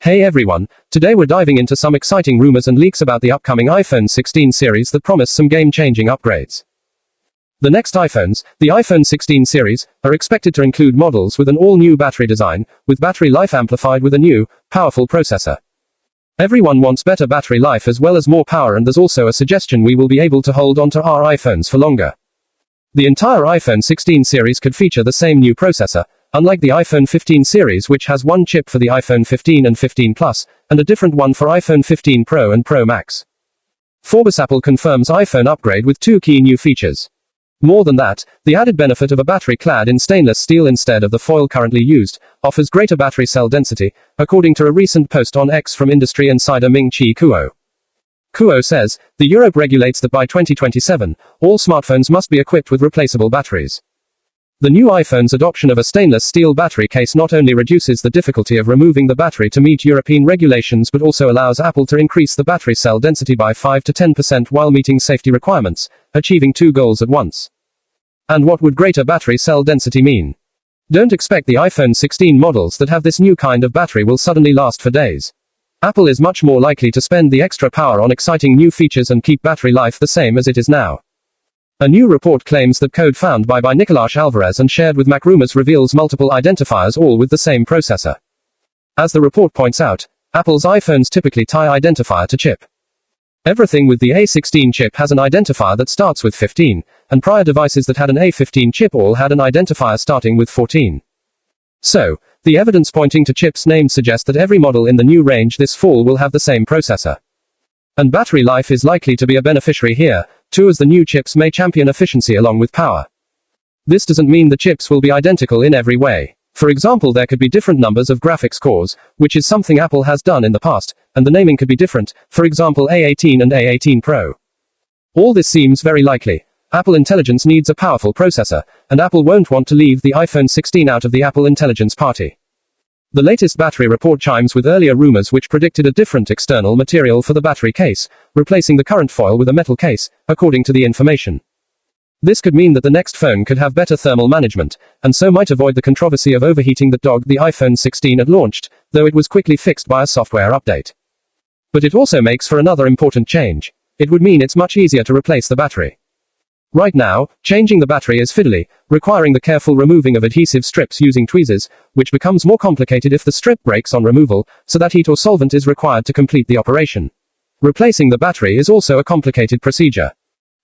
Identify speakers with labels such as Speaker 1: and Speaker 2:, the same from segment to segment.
Speaker 1: Hey everyone, today we're diving into some exciting rumors and leaks about the upcoming iPhone 16 series that promise some game-changing upgrades. The next iPhones, the iPhone 16 series, are expected to include models with an all-new battery design, with battery life amplified with a new, powerful processor. Everyone wants better battery life as well as more power, and there's also a suggestion we will be able to hold onto our iPhones for longer. The entire iPhone 16 series could feature the same new processor, unlike the iPhone 15 series, which has one chip for the iPhone 15 and 15 Plus, and a different one for iPhone 15 Pro and Pro Max. Forbes Apple confirms iPhone upgrade with two key new features. More than that, the added benefit of a battery clad in stainless steel instead of the foil currently used, offers greater battery cell density, according to a recent post on X from industry insider Ming-Chi Kuo. Kuo says, the Europe regulates that by 2027, all smartphones must be equipped with replaceable batteries. The new iPhone's adoption of a stainless steel battery case not only reduces the difficulty of removing the battery to meet European regulations but also allows Apple to increase the battery cell density by 5 to 10% while meeting safety requirements, achieving two goals at once. And what would greater battery cell density mean? Don't expect the iPhone 16 models that have this new kind of battery will suddenly last for days. Apple is much more likely to spend the extra power on exciting new features and keep battery life the same as it is now. A new report claims that code found by Nicolás Alvarez and shared with MacRumors reveals multiple identifiers all with the same processor. As the report points out, Apple's iPhones typically tie identifier to chip. Everything with the A16 chip has an identifier that starts with 15, and prior devices that had an A15 chip all had an identifier starting with 14. So, the evidence pointing to chips named suggests that every model in the new range this fall will have the same processor. And battery life is likely to be a beneficiary here, too, as the new chips may champion efficiency along with power. This doesn't mean the chips will be identical in every way. For example, there could be different numbers of graphics cores, which is something Apple has done in the past, and the naming could be different, for example A18 and A18 Pro. All this seems very likely. Apple Intelligence needs a powerful processor, and Apple won't want to leave the iPhone 16 out of the Apple Intelligence party. The latest battery report chimes with earlier rumors which predicted a different external material for the battery case, replacing the current foil with a metal case, according to the information. This could mean that the next phone could have better thermal management, and so might avoid the controversy of overheating that dogged the iPhone 16 at launched, though it was quickly fixed by a software update. But it also makes for another important change. It would mean it's much easier to replace the battery. Right now, changing the battery is fiddly, requiring the careful removing of adhesive strips using tweezers, which becomes more complicated if the strip breaks on removal, so that heat or solvent is required to complete the operation. Replacing the battery is also a complicated procedure.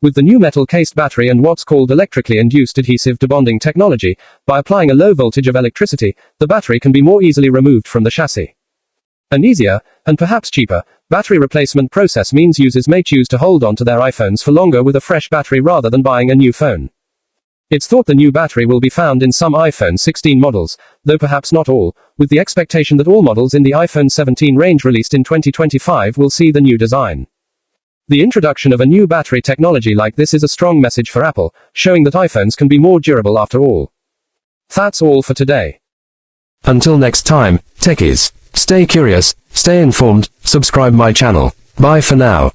Speaker 1: With the new metal-cased battery and what's called electrically induced adhesive debonding technology, by applying a low voltage of electricity, the battery can be more easily removed from the chassis. An easier, and perhaps cheaper, battery replacement process means users may choose to hold on to their iPhones for longer with a fresh battery rather than buying a new phone. It's thought the new battery will be found in some iPhone 16 models, though perhaps not all, with the expectation that all models in the iPhone 17 range released in 2025 will see the new design. The introduction of a new battery technology like this is a strong message for Apple, showing that iPhones can be more durable after all. That's all for today. Until next time, techies, stay curious, stay informed, subscribe my channel. Bye for now.